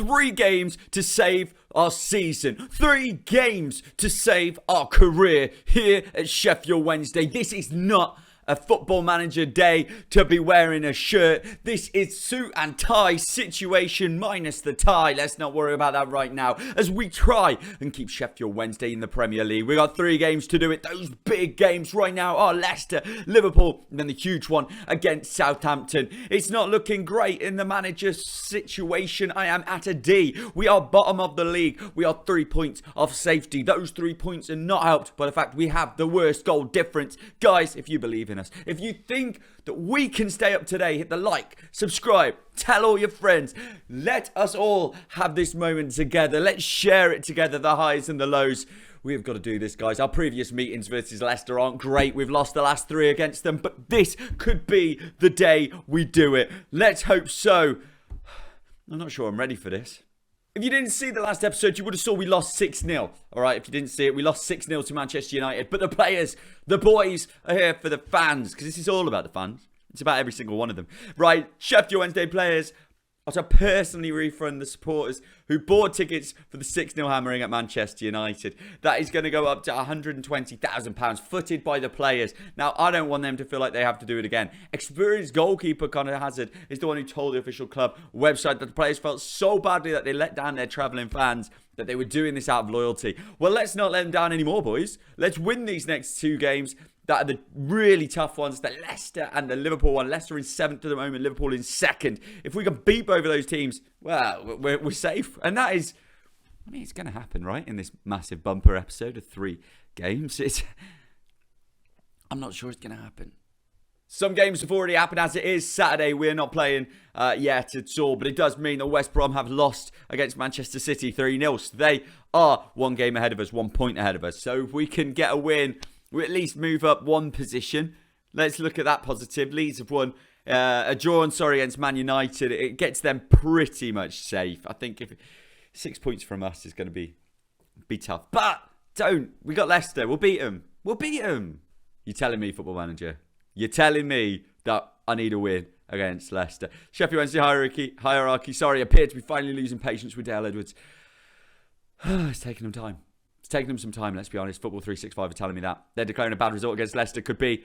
3 games to save our season. 3 games to save our career here at Sheffield Wednesday. This is not a football manager day to be wearing a shirt. This is suit and tie situation minus the tie. Let's not worry about that right now as we try and keep Sheffield Wednesday in the Premier League. We got 3 games to do it. Those big games right now are Leicester, Liverpool, and then the huge one against Southampton. It's not looking great in the manager situation. I am at a D. We are bottom of the league. We are 3 points off safety. Those 3 points are not helped by the fact we have the worst goal difference. Guys, if you believe in us, if you think that we can stay up today, hit the like, subscribe, tell all your friends. Let us all have this moment together. Let's share it together, the highs and the lows. We've got to do this, guys. Our previous meetings versus Leicester aren't great. We've lost the last 3 against them, but this could be the day we do it. Let's hope so. I'm not sure I'm ready for this. If you didn't see the last episode, you would have saw we lost 6-0. All right, if you didn't see it, we lost 6-0 to Manchester United. But the players, the boys are here for the fans, because this is all about the fans. It's about every single one of them. Right, Sheffield Wednesday players are to personally refund the supporters who bought tickets for the 6-0 hammering at Manchester United. That is going to go up to £120,000 footed by the players. Now, I don't want them to feel like they have to do it again. Experienced goalkeeper Connor Hazard is the one who told the official club website that the players felt so badly that they let down their travelling fans that they were doing this out of loyalty. Well, let's not let them down anymore, boys. Let's win these next 2 games. That are the really tough ones, the Leicester and the Liverpool one. Leicester in 7th at the moment, Liverpool in 2nd. If we can beat both of those teams, well, we're safe. And that is, I mean, it's going to happen, right? In this massive bumper episode of 3 games. I'm not sure it's going to happen. Some games have already happened as it is Saturday. We're not playing yet at all. But it does mean that West Brom have lost against Manchester City 3-0. So they are 1 game ahead of us, 1 point ahead of us. So if we can get a win, we at least move up 1 position. Let's look at that positive. Leeds have won a draw against Man United. It gets them pretty much safe. I think if 6 points from us is going to be tough. But we got Leicester. We'll beat them. We'll beat them. You're telling me, Football Manager. You're telling me that I need a win against Leicester. Sheffield Wednesday hierarchy, appear to be finally losing patience with Dale Edwards. It's taking them time. It's taking them some time, let's be honest. Football 365 are telling me that. They're declaring a bad result against Leicester could be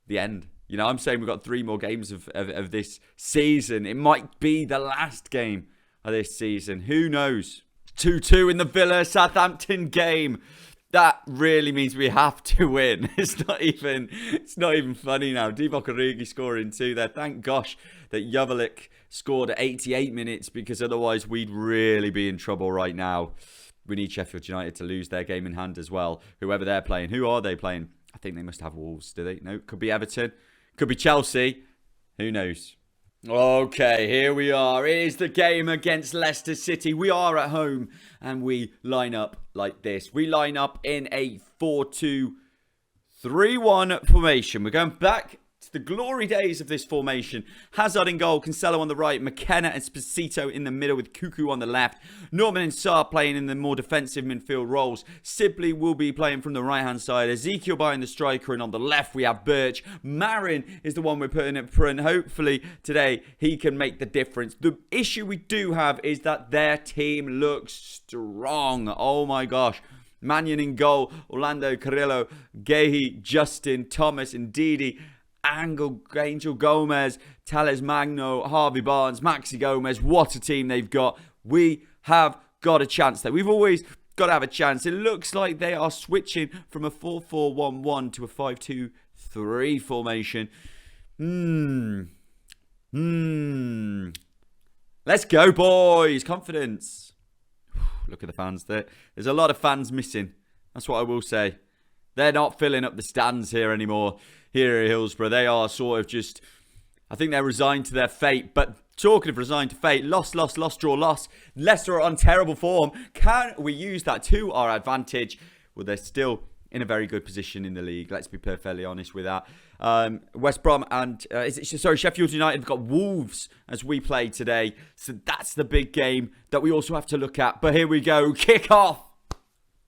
the end. You know, I'm saying we've got 3 more games of this season. It might be the last game of this season. Who knows? 2-2 in the Villa Southampton game. That really means we have to win. It's not even funny now. Divock Origi scoring 2 there. Thank gosh that Jovelik scored at 88 minutes, because otherwise we'd really be in trouble right now. We need Sheffield United to lose their game in hand as well. Whoever they're playing. Who are they playing? I think they must have Wolves, do they? No, could be Everton. Could be Chelsea. Who knows? Okay, here we are. It is the game against Leicester City. We are at home and we line up like this. We line up in a 4-2-3-1 formation. We're going back to the glory days of this formation. Hazard in goal, Cancelo on the right, McKenna and Sposito in the middle with Cuckoo on the left. Norman and Sarr playing in the more defensive midfield roles. Sibley will be playing from the right-hand side. Ezekiel behind the striker, and on the left we have Birch. Marin is the one we're putting up front. Hopefully today he can make the difference. The issue we do have is that their team looks strong. Oh my gosh. Mannion in goal, Orlando, Carrillo, Gehi, Justin, Thomas, and Didi. Angel Gomez, Tales Magno, Harvey Barnes, Maxi Gomez. What a team they've got. We have got a chance there. We've always got to have a chance. It looks like they are switching from a 4-4-1-1 to a 5-2-3 formation. Let's go, boys. Confidence. Look at the fans there. There's a lot of fans missing. That's what I will say. They're not filling up the stands here anymore. Here at Hillsborough, they are sort of just, I think they're resigned to their fate. But talking of resigned to fate, loss, draw, loss. Leicester are on terrible form. Can we use that to our advantage? Well, they're still in a very good position in the league. Let's be perfectly honest with that. West Brom and, Sheffield United have got Wolves as we play today. So that's the big game that we also have to look at. But here we go, kick off.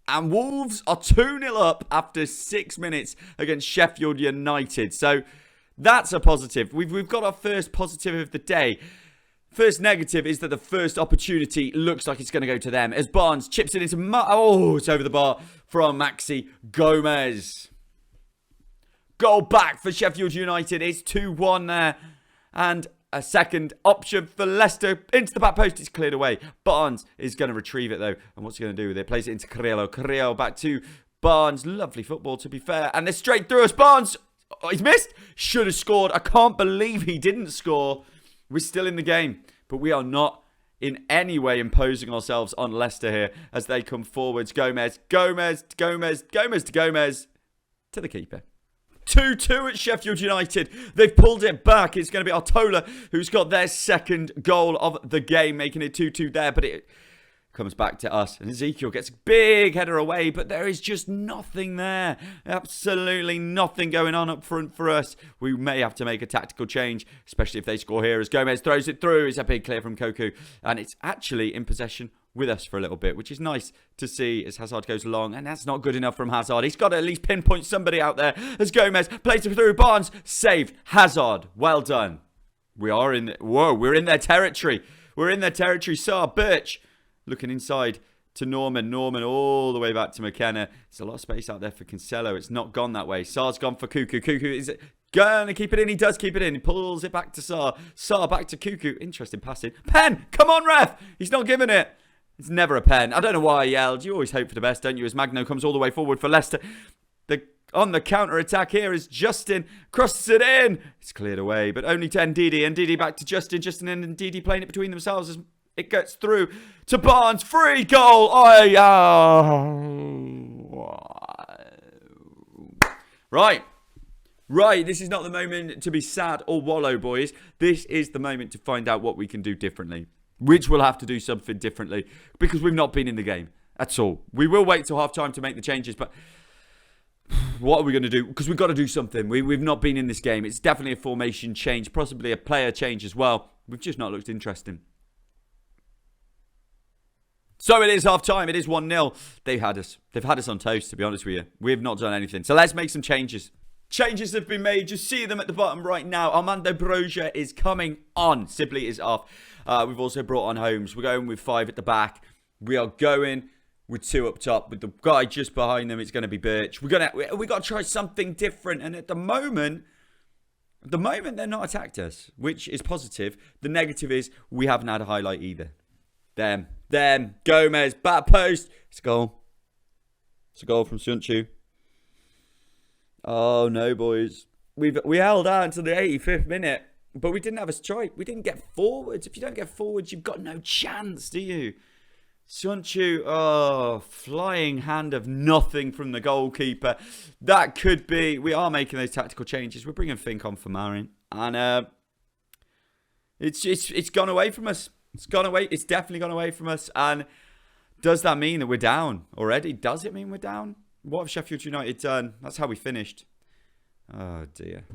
And Wolves are 2-0 up after 6 minutes against Sheffield United. So that's a positive. We've got our first positive of the day. First negative is that the first opportunity looks like it's going to go to them as Barnes chips it into... Oh, it's over the bar from Maxi Gomez. Goal back for Sheffield United. It's 2-1 there. And a second option for Leicester. Into the back post. It's cleared away. Barnes is going to retrieve it, though. And what's he going to do with it? Plays it into Carrillo. Carrillo back to Barnes. Lovely football, to be fair. And they're straight through us. Barnes. Oh, he's missed. Should have scored. I can't believe he didn't score. We're still in the game. But we are not in any way imposing ourselves on Leicester here as they come forwards. Gomez to the keeper. 2-2 at Sheffield United. They've pulled it back. It's going to be Artola who's got their second goal of the game, making it 2-2 there. But it comes back to us. And Ezekiel gets a big header away, but there is just nothing there. Absolutely nothing going on up front for us. We may have to make a tactical change, especially if they score here as Gomez throws it through. It's a big clear from Koku. And it's actually in possession with us for a little bit, which is nice to see as Hazard goes along. And that's not good enough from Hazard. He's got to at least pinpoint somebody out there as Gomez plays it through. Barnes saved. Hazard, well done. We're in their territory. We're in their territory. Sarr, Birch looking inside to Norman. Norman all the way back to McKenna. There's a lot of space out there for Cancelo. It's not gone that way. Sarr's gone for Cuckoo. Cuckoo is going to keep it in. He does keep it in. He pulls it back to Sarr. Sarr back to Cuckoo. Interesting passing. Pen! Come on, ref! He's not giving it. It's never a pen. I don't know why I yelled. You always hope for the best, don't you? As Magno comes all the way forward for Leicester. On the counter-attack here is Justin. Crosses it in. It's cleared away, but only to Ndidi. Ndidi back to Justin. Justin and Ndidi playing it between themselves as it gets through to Barnes. Free goal. Right. This is not the moment to be sad or wallow, boys. This is the moment to find out what we can do differently. Which we'll have to do something differently because we've not been in the game. That's all. We will wait till half time to make the changes, but what are we going to do? Because we've got to do something. We've not been in this game. It's definitely a formation change, possibly a player change as well. We've just not looked interesting. So it is half time. It is 1-0. They've had us. They've had us on toast, to be honest with you. We've not done anything. So let's make some changes. Changes have been made. You see them at the bottom right now. Armando Broja is coming on. Sibley is off. We've also brought on Holmes. We're going with 5 at the back. We are going with 2 up top. With the guy just behind them, it's going to be Birch. We got to try something different. And at the moment, they're not attacked us, which is positive. The negative is we haven't had a highlight either. Them. Gomez, back post. It's a goal. It's a goal from Sunchu. Oh no, boys. We held out until the 85th minute, but we didn't have a strike. We didn't get forwards. If you don't get forwards, you've got no chance, do you? Sunchu, flying hand of nothing from the goalkeeper. That could be. We are making those tactical changes. We're bringing Fink on for Arent, and it's gone away from us. It's gone away. It's definitely gone away from us. And does that mean that we're down already? Does it mean we're down? What have Sheffield United done? That's how we finished. Oh, dear.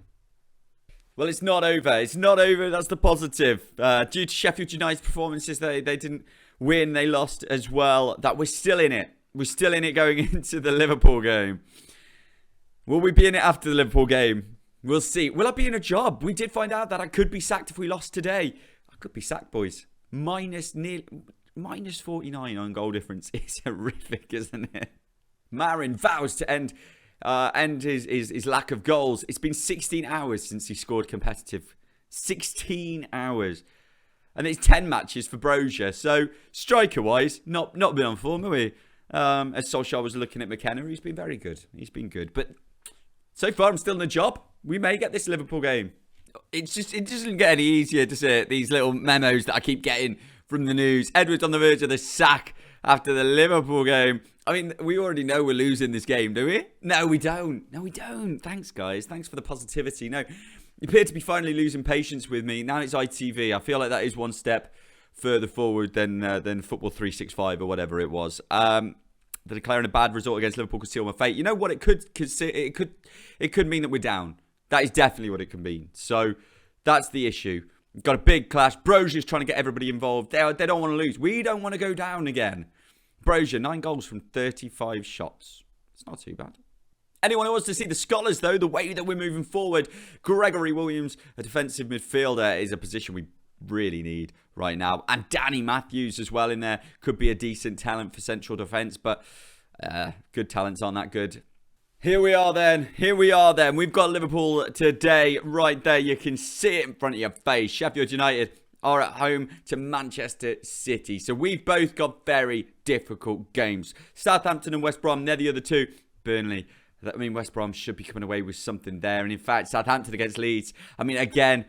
Well, it's not over. It's not over. That's the positive. Due to Sheffield United's performances, they didn't win. They lost as well. That we're still in it. We're still in it going into the Liverpool game. Will we be in it after the Liverpool game? We'll see. Will I be in a job? We did find out that I could be sacked if we lost today. I could be sacked, boys. Minus 49 on goal difference is horrific, isn't it? Marin vows to end his lack of goals. It's been 16 hours since he scored competitive. 16 hours. And it's 10 matches for Broja. So, striker-wise, not been on form, are we? As Solskjaer was looking at McKenna, he's been very good. He's been good. But so far, I'm still in the job. We may get this Liverpool game. It doesn't get any easier to say these little memos that I keep getting from the news. Edwards on the verge of the sack after the Liverpool game. I mean, we already know we're losing this game, do we? No, we don't. No, we don't. Thanks, guys. Thanks for the positivity. No, you appear to be finally losing patience with me. Now it's ITV. I feel like that is one step further forward than Football 365 or whatever it was. The declaring a bad result against Liverpool could seal my fate. You know what? It could mean that we're down. That is definitely what it can mean. So that's the issue. We've got a big clash. Broja's trying to get everybody involved. They don't want to lose. We don't want to go down again. Broja, 9 goals from 35 shots. It's not too bad. Anyone who wants to see the scholars, though, the way that we're moving forward, Gregory Williams, a defensive midfielder, is a position we really need right now. And Danny Matthews as well in there. Could be a decent talent for central defence, but good talents aren't that good. Here we are then. We've got Liverpool today right there. You can see it in front of your face. Sheffield United are at home to Manchester City. So we've both got very difficult games. Southampton and West Brom, they're the other two. Burnley. I mean, West Brom should be coming away with something there. And in fact, Southampton against Leeds. I mean, again,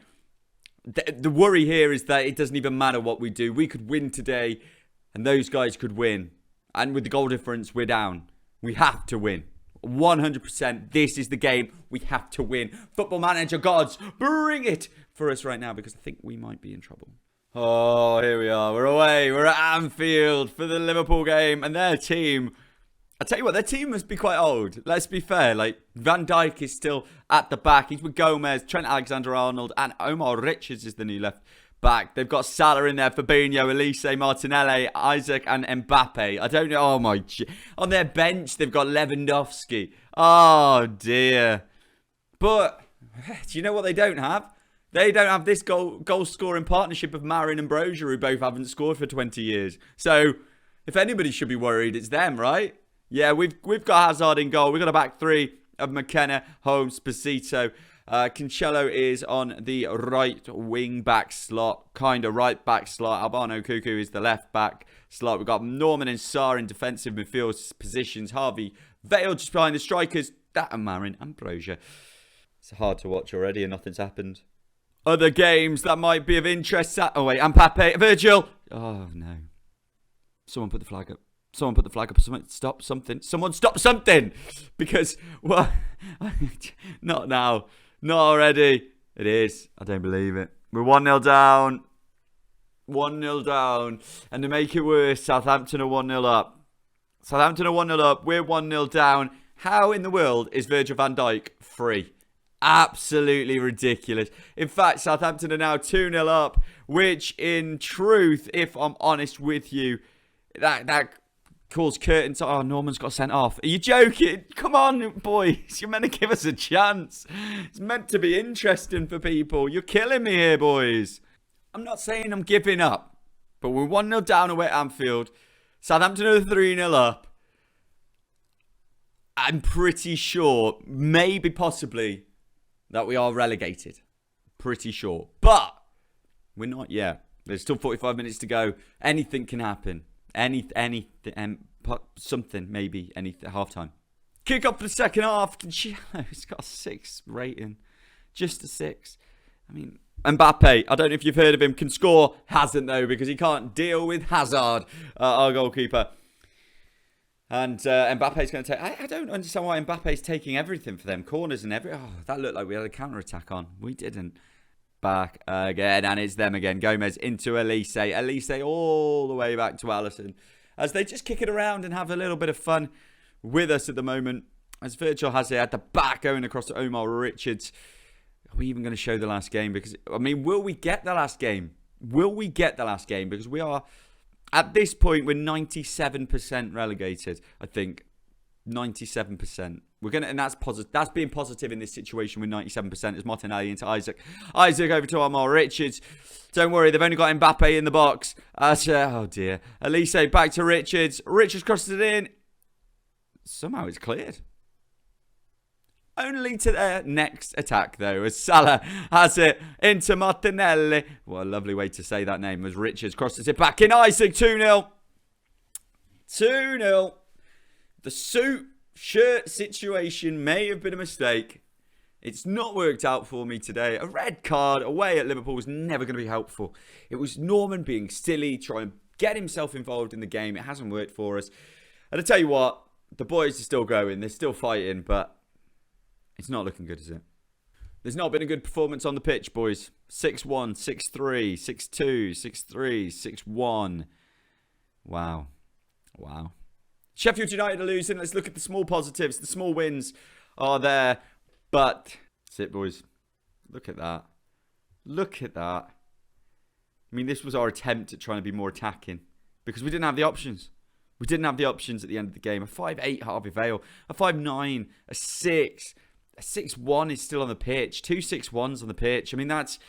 the worry here is that it doesn't even matter what we do. We could win today and those guys could win. And with the goal difference, we're down. We have to win. 100%. This is the game. We have to win. Football Manager gods, bring it for us right now because I think we might be in trouble. Oh, here we are. We're away. We're at Anfield for the Liverpool game. And their team, I tell you what, their team must be quite old. Let's be fair. Like, Van Dijk is still at the back. He's with Gomez, Trent Alexander-Arnold, and Omar Richards is the new left back. They've got Salah in there, Fabinho, Elise, Martinelli, Isaac, and Mbappe. I don't know. Oh, my. On their bench, they've got Lewandowski. Oh, dear. But do you know what they don't have? They don't have this goal-scoring partnership of Marin and Brozier, who both haven't scored for 20 years. So, if anybody should be worried, it's them, right? Yeah, we've got Hazard in goal. We've got a back three of McKenna, Holmes, Posito. Cancelo is on the right wing back slot, kind of right back slot. Albano Cuckoo is the left back slot. We've got Norman and Sarr in defensive midfield positions. Harvey Vale just behind the strikers. That and Marin and Brozier. It's hard to watch already and nothing's happened. Other games that might be of interest. Oh wait, Mbappe, Virgil. Oh no. Someone put the flag up. Someone put the flag up. Someone stop something. Someone stop something. Because, well, not now. Not already. It is. I don't believe it. We're 1-0 down. 1-0 down. And to make it worse, Southampton are 1-0 up. Southampton are 1-0 up. We're 1-0 down. How in the world is Virgil van Dijk free? Absolutely ridiculous. In fact, Southampton are now 2-0 up, which in truth, if I'm honest with you, that calls curtains. Oh, Norman's got sent off. Are you joking? Come on, boys. You're meant to give us a chance. It's meant to be interesting for people. You're killing me here, boys. I'm not saying I'm giving up, but we're 1-0 down away at Anfield. Southampton are 3-0 up. I'm pretty sure, maybe possibly, that we are relegated. Pretty sure. But we're not yet. There's still 45 minutes to go. Anything can happen. Something, maybe, half time. Kick off for the second half. It's got a 6 rating. Just a 6. I mean, Mbappe, I don't know if you've heard of him, can score. Hasn't, though, because he can't deal with Hazard, our goalkeeper. And Mbappe's going to take... I don't understand why Mbappe's taking everything for them. Corners and everything. Oh, that looked like we had a counter-attack on. We didn't. Back again, and it's them again. Gomez into Elise. Elise all the way back to Alisson. As they just kick it around and have a little bit of fun with us at the moment. As Virgil has it at the back going across to Omar Richards. Are we even going to show the last game? Because, I mean, will we get the last game? Will we get the last game? Because we are... At this point, we're 97% relegated, I think. 97%. We're gonna, and that's positive. That's being positive in this situation with 97%. As Martinelli into Isaac. Isaac over to Omar Richards. Don't worry, they've only got Mbappe in the box. Oh dear. Elise back to Richards. Richards crosses it in. Somehow it's cleared. Only to their next attack, though, as Salah has it into Martinelli. What a lovely way to say that name, as Richards crosses it back in. Isaac, 2-0. 2-0. The suit shirt situation may have been a mistake. It's not worked out for me today. A red card away at Liverpool was never going to be helpful. It was Norman being silly, trying to get himself involved in the game. It hasn't worked for us. And I tell you what, the boys are still going. They're still fighting, but it's not looking good, is it? There's not been a good performance on the pitch, boys. 6-1, 6-3, 6-2, 6-3, 6-1. Wow. Wow. Sheffield United are losing. Let's look at the small positives. The small wins are there. But that's it, boys. Look at that. Look at that. I mean, this was our attempt at trying to be more attacking. Because we didn't have the options. We didn't have the options at the end of the game. A 5'8" Harvey Vale. A 5'9", a 6. A 6'1" is still on the pitch. 2 6-1s on the pitch. I mean, that's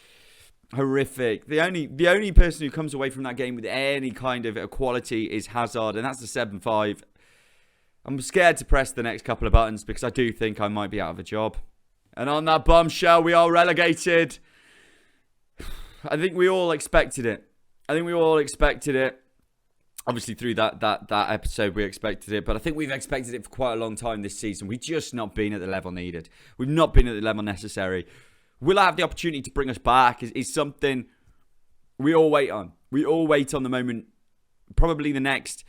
Horrific. The only person who comes away from that game with any kind of equality is Hazard, and that's the 7-5. I'm scared to press the next couple of buttons because I do think I might be out of a job. And on that bombshell, we are relegated. I think we all expected it. Obviously, through that episode, we expected it. But I think we've expected it for quite a long time this season. We've just not been at the level needed. We've not been at the level necessary. Will I have the opportunity to bring us back? Is something we all wait on. We all wait on the moment. Probably the next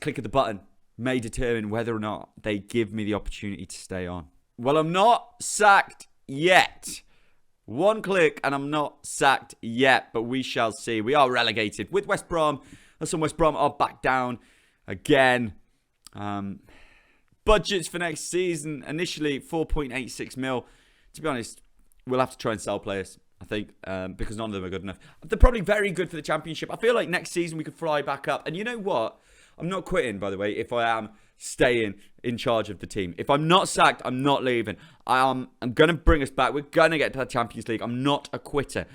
click of the button may determine whether or not they give me the opportunity to stay on. Well, I'm not sacked yet. One click and I'm not sacked yet, but we shall see. We are relegated with West Brom. And some West Brom are back down again. Budgets for next season, initially 4.86 mil. To be honest, we'll have to try and sell players, I think, because none of them are good enough. They're probably very good for the Championship. I feel like next season we could fly back up. And you know what? I'm not quitting, by the way, if I am staying in charge of the team. If I'm not sacked, I'm not leaving. I'm going to bring us back. We're going to get to the Champions League. I'm not a quitter.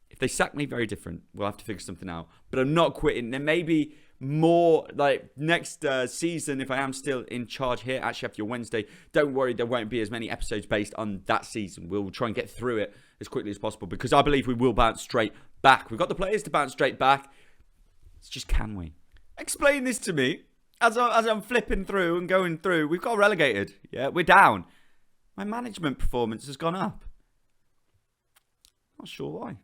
If they sack me, very different. We'll have to figure something out. But I'm not quitting. There may be more, like, next season, if I am still in charge here at Sheffield Wednesday, don't worry, there won't be as many episodes based on that season. We'll try and get through it as quickly as possible because I believe we will bounce straight back. We've got the players to bounce straight back. It's just, can we? Explain this to me. As I'm flipping through and going through, we've got relegated. Yeah, we're down. My management performance has gone up. Not sure why.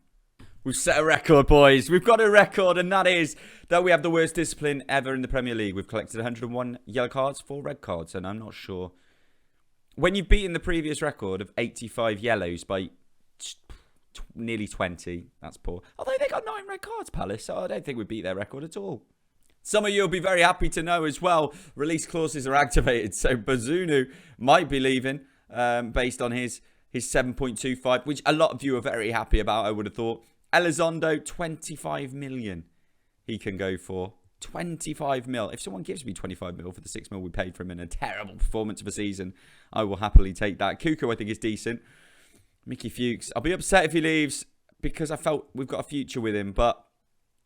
We've set a record, boys. We've got a record, and that is that we have the worst discipline ever in the Premier League. We've collected 101 yellow cards, 4 red cards, and I'm not sure. When you've beaten the previous record of 85 yellows by nearly 20, that's poor. Although they got 9 red cards, Palace, so I don't think we beat their record at all. Some of you will be very happy to know as well, release clauses are activated. So Bazunu might be leaving based on his 7.25, which a lot of you are very happy about, I would have thought. Elizondo, 25 million he can go for. 25 mil. If someone gives me 25 mil for the 6 mil we paid for him in a terrible performance of a season, I will happily take that. Cuckoo, I think, is decent. Mickey Fuchs, I'll be upset if he leaves because I felt we've got a future with him, but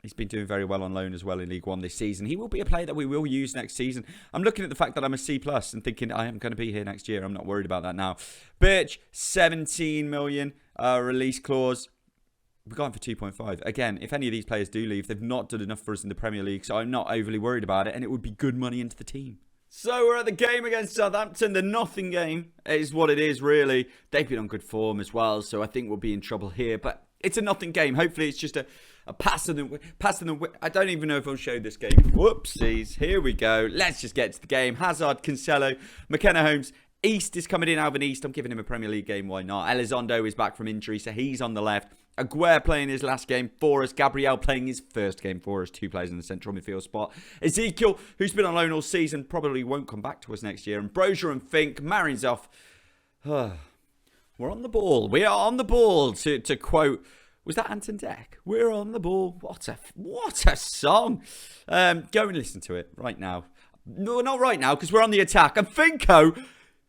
he's been doing very well on loan as well in League One this season. He will be a player that we will use next season. I'm looking at the fact that I'm a C+ and thinking I am going to be here next year. I'm not worried about that now. Birch, 17 million release clause. We're going for 2.5. Again, if any of these players do leave, they've not done enough for us in the Premier League, so I'm not overly worried about it, and it would be good money into the team. So we're at the game against Southampton. The nothing game is what it is, really. They've been on good form as well, so I think we'll be in trouble here. But it's a nothing game. Hopefully it's just a pass in the... I don't even know if I'll show this game. Whoopsies. Here we go. Let's just get to the game. Hazard, Cancelo, McKenna Holmes. East is coming in, Alvin East. I'm giving him a Premier League game. Why not? Elizondo is back from injury, so he's on the left. Aguirre playing his last game for us. Gabriel playing his first game for us. 2 players in the central midfield spot. Ezekiel, who's been on loan all season, probably won't come back to us next year. And Brozier and Fink. Marin's off. We're on the ball. We are on the ball, to quote... Was that Anton Deck? We're on the ball. What a song. Go and listen to it right now. No, not right now, because we're on the attack. And Finko...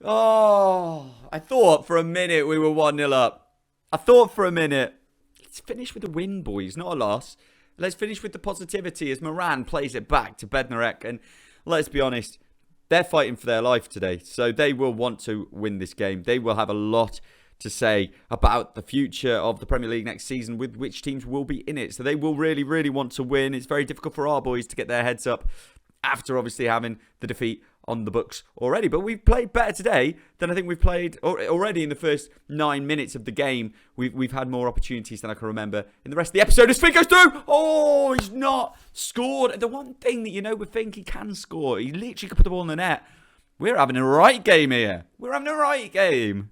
Oh, I thought for a minute we were 1-0 up. I thought for a minute. Let's finish with a win, boys, not a loss. Let's finish with the positivity as Moran plays it back to Bednarek. And let's be honest, they're fighting for their life today. So they will want to win this game. They will have a lot to say about the future of the Premier League next season, with which teams will be in it. So they will really, really want to win. It's very difficult for our boys to get their heads up after obviously having the defeat on the books already. But we've played better today than I think we've played already in the first 9 minutes of the game. We've had more opportunities than I can remember in the rest of the episode. As Fink goes through! Oh, he's not scored. The one thing that you know with Fink, he can score. He literally could put the ball in the net. We're having a right game here. We're having a right game.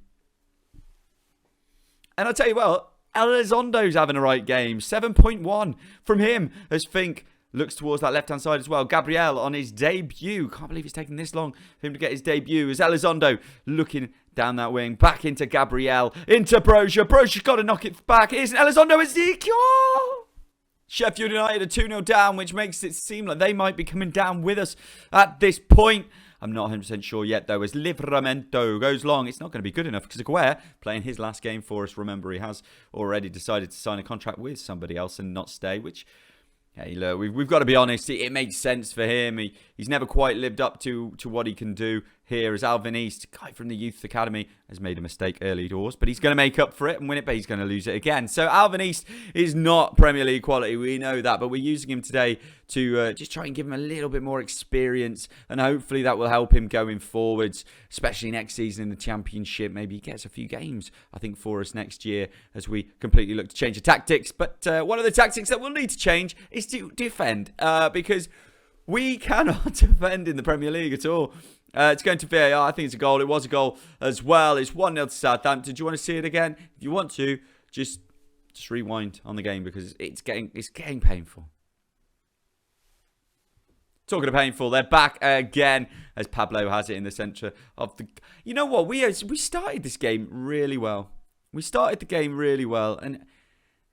And I'll tell you what, Elizondo's having a right game. 7.1 from him as Fink looks towards that left-hand side as well. Gabriel on his debut. Can't believe it's taken this long for him to get his debut. As Elizondo looking down that wing. Back into Gabriel. Into Brozier. Brozier's got to knock it back. Here's Elizondo. Ezekiel! Sheffield United are 2-0 down, which makes it seem like they might be coming down with us at this point. I'm not 100% sure yet, though. As Livramento goes long, it's not going to be good enough because Aguirre, playing his last game for us, remember, he has already decided to sign a contract with somebody else and not stay, which... Hey, look, we've got to be honest. It makes sense for him. He's never quite lived up to what he can do here. As Alvin East, guy from the Youth Academy, has made a mistake early doors, but he's going to make up for it and win it, but he's going to lose it again. So Alvin East is not Premier League quality. We know that, but we're using him today to just try and give him a little bit more experience, and hopefully that will help him going forwards, especially next season in the Championship. Maybe he gets a few games, I think, for us next year as we completely look to change the tactics. But one of the tactics that we'll need to change is to defend, because we cannot defend in the Premier League at all. It's going to VAR. I think it's a goal. It was a goal as well. It's 1-0 to Southampton. Do you want to see it again? If you want to, just rewind on the game because it's getting painful. Talking of painful, they're back again as Pablo has it in the centre of the... You know what? We started this game really well. We started the game really well, and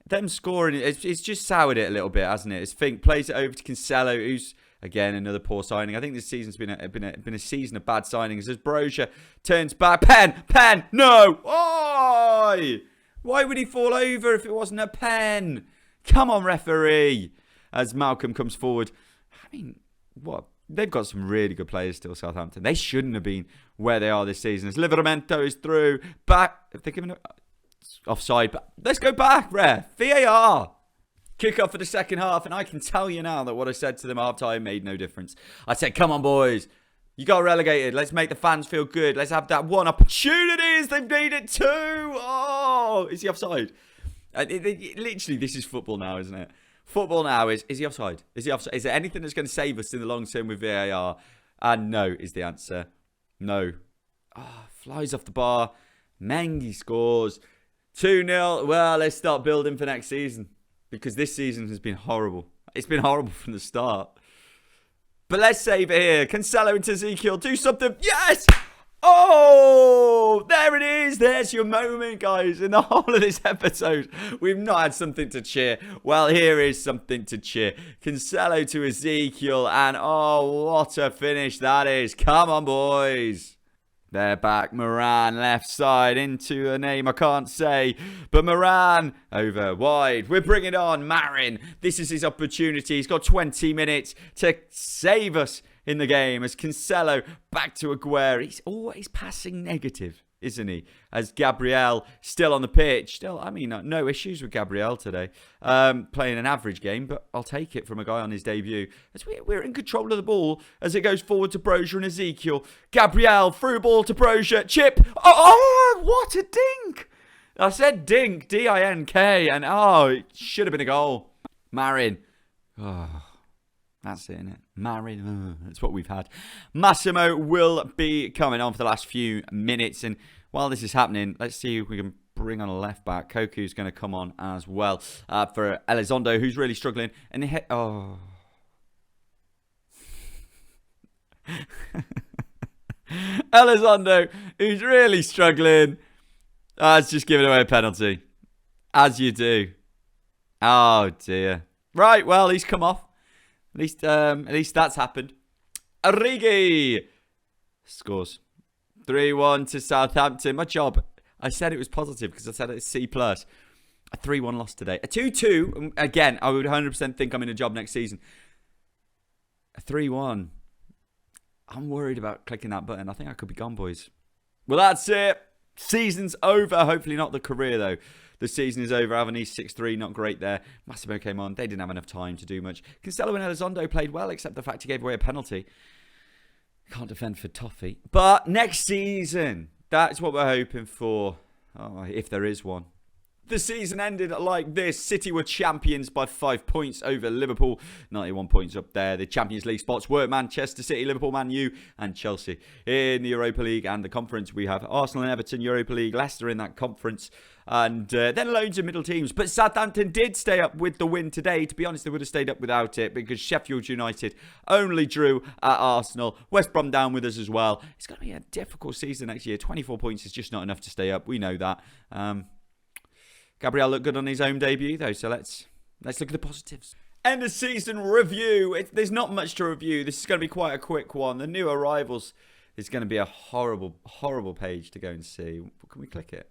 them scoring, it's just soured it a little bit, hasn't it? As Fink plays it over to Cancelo, who's... Again, another poor signing. I think this season's been a season of bad signings. As Brozier turns back. Pen! No! Oh! Why would he fall over if it wasn't a pen? Come on, referee. As Malcolm comes forward. I mean, what? They've got some really good players still, Southampton. They shouldn't have been where they are this season. As Livramento is through. Back. If they're giving it... Offside. But let's go back, ref. VAR. Kick off for the second half, and I can tell you now that what I said to them half-time made no difference. I said, come on, boys. You got relegated. Let's make the fans feel good. Let's have that one opportunity. They've made it two. Oh, is he offside? Literally, this is football now, isn't it? Football now is he offside? Is he offside? Is there anything that's going to save us in the long term with VAR? And no is the answer. No. Oh, flies off the bar. Mengi scores. 2-0. Well, let's start building for next season. Because this season has been horrible. It's been horrible from the start. But let's save it here. Cancelo into Ezekiel. Do something. Yes! Oh! There it is. There's your moment, guys. In the whole of this episode, we've not had something to cheer. Well, here is something to cheer. Cancelo to Ezekiel. And oh, what a finish that is. Come on, boys. They're back. Moran left side into a name I can't say. But Moran over wide. We're bringing on Marin. This is his opportunity. He's got 20 minutes to save us in the game. As Cancelo back to Aguirre. He's always passing negative, isn't he? As Gabriel still on the pitch. Still, I mean, no issues with Gabriel today. Playing an average game, but I'll take it from a guy on his debut. As we're in control of the ball as it goes forward to Brozier and Ezekiel. Gabriel, through ball to Brozier. Chip. Oh, what a dink. I said dink, D-I-N-K, and it should have been a goal. Marin. Oh. That's it, isn't it? Marin. That's what we've had. Massimo will be coming on for the last few minutes. And while this is happening, let's see if we can bring on a left back. Koku's going to come on as well for Elizondo, who's really struggling. And Elizondo, who's really struggling. It's just giving away a penalty. As you do. Oh, dear. Right, well, he's come off. At least that's happened. Origi scores. 3-1 to Southampton. My job, I said it was positive because I said it's C+. A 3-1 loss today. A 2-2. Again, I would 100% think I'm in a job next season. A 3-1. I'm worried about clicking that button. I think I could be gone, boys. Well, that's it. Season's over. Hopefully not the career, though. The season is over. Avon East 6-3, not great there. Massimo came on. They didn't have enough time to do much. Cancelo and Elizondo played well, except the fact he gave away a penalty. Can't defend for Toffee. But next season, that's what we're hoping for. Oh, if there is one. The season ended like this. City were champions by 5 points over Liverpool. 91 points up there. The Champions League spots were Manchester City, Liverpool, Man U and Chelsea. In the Europa League and the conference, we have Arsenal and Everton, Europa League, Leicester in that conference. And then loads of middle teams. But Southampton did stay up with the win today. To be honest, they would have stayed up without it because Sheffield United only drew at Arsenal. West Brom down with us as well. It's going to be a difficult season next year. 24 points is just not enough to stay up. We know that. Gabriel looked good on his home debut, though, so let's look at the positives. End of season review. There's not much to review. This is going to be quite a quick one. The new arrivals is going to be a horrible, horrible page to go and see. Can we click it?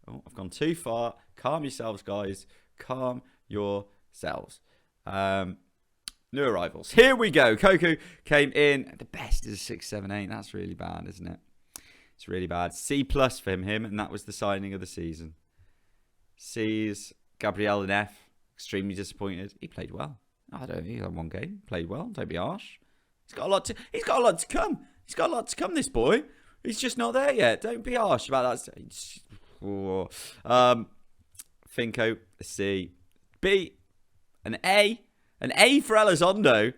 Oh, I've gone too far. Calm yourselves, guys. Calm yourselves. New arrivals. Here we go. Koku came in. The best is a 678. That's really bad, isn't it? It's really bad. C+ for him, and that was the signing of the season. C's, Gabriel and F. Extremely disappointed. He played well. I don't know. He had one game. Played well. Don't be harsh. He's got a lot to come. He's got a lot to come, this boy. He's just not there yet. Don't be harsh about that. Finko, a C. B, an A. An A for Elizondo.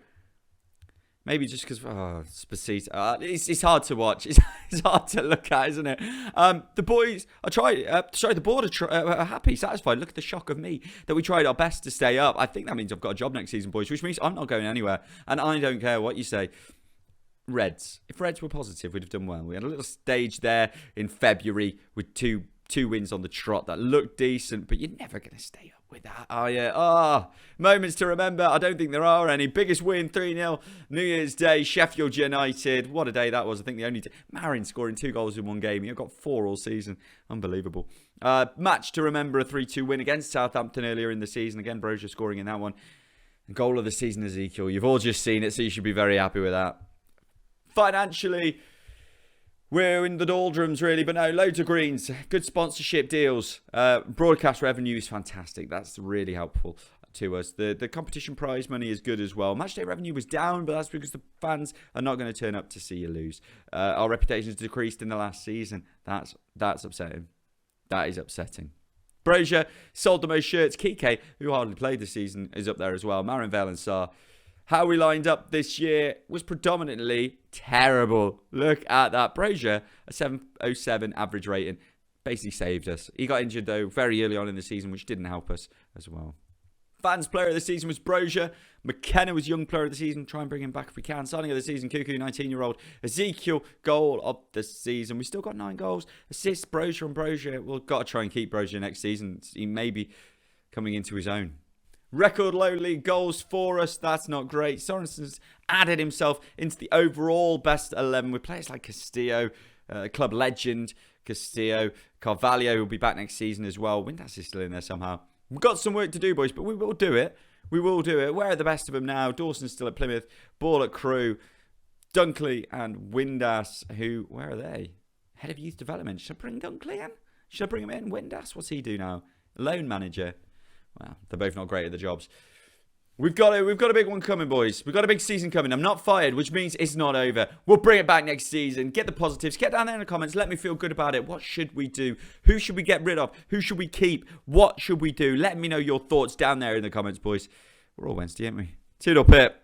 Maybe just because Spacito. It's hard to watch. It's hard to look at, isn't it? The boys the board are happy, satisfied. Look at the shock of me that we tried our best to stay up. I think that means I've got a job next season, boys, which means I'm not going anywhere. And I don't care what you say. Reds. If Reds were positive, we'd have done well. We had a little stage there in February with two wins on the trot that looked decent, but you're never going to stay up with that, are you? Moments to remember. I don't think there are any. Biggest win, 3-0, New Year's Day, Sheffield United. What a day that was. I think the only day. Marin scoring 2 goals in one game. You've got 4 all season. Unbelievable. Match to remember, a 3-2 win against Southampton earlier in the season. Again, Brozier scoring in that one. And goal of the season, Ezekiel. You've all just seen it, so you should be very happy with that. Financially, we're in the doldrums, really, but no, loads of greens. Good sponsorship deals. Broadcast revenue is fantastic. That's really helpful to us. The competition prize money is good as well. Matchday revenue was down, but that's because the fans are not going to turn up to see you lose. Our reputation has decreased in the last season. That's upsetting. That is upsetting. Brozier sold the most shirts. Kike, who hardly played this season, is up there as well. Marin Vale and Sarr. How we lined up this year was predominantly terrible. Look at that. Brozier, a 707 average rating, basically saved us. He got injured, though, very early on in the season, which didn't help us as well. Fans player of the season was Brozier. McKenna was young player of the season. Try and bring him back if we can. Signing of the season, Cuckoo, 19-year-old. Ezekiel, goal of the season. We still got 9 goals. Assists, Brozier and Brozier. We've got to try and keep Brozier next season. He may be coming into his own. Record low league goals for us. That's not great. Sorensen's added himself into the overall best 11 with players like Castillo, club legend Castillo, Carvalho will be back next season as well. Windass is still in there somehow. We've got some work to do, boys, but we will do it. We will do it. Where are the best of them now? Dawson's still at Plymouth. Ball at Crewe. Dunkley and Windass, where are they? Head of youth development. Should I bring Dunkley in? Should I bring him in? Windass, what's he do now? Loan manager. Well, they're both not great at the jobs. We've got a big one coming, boys. We've got a big season coming. I'm not fired, which means it's not over. We'll bring it back next season. Get the positives. Get down there in the comments. Let me feel good about it. What should we do? Who should we get rid of? Who should we keep? What should we do? Let me know your thoughts down there in the comments, boys. We're all Wednesday, aren't we? Toodle pip.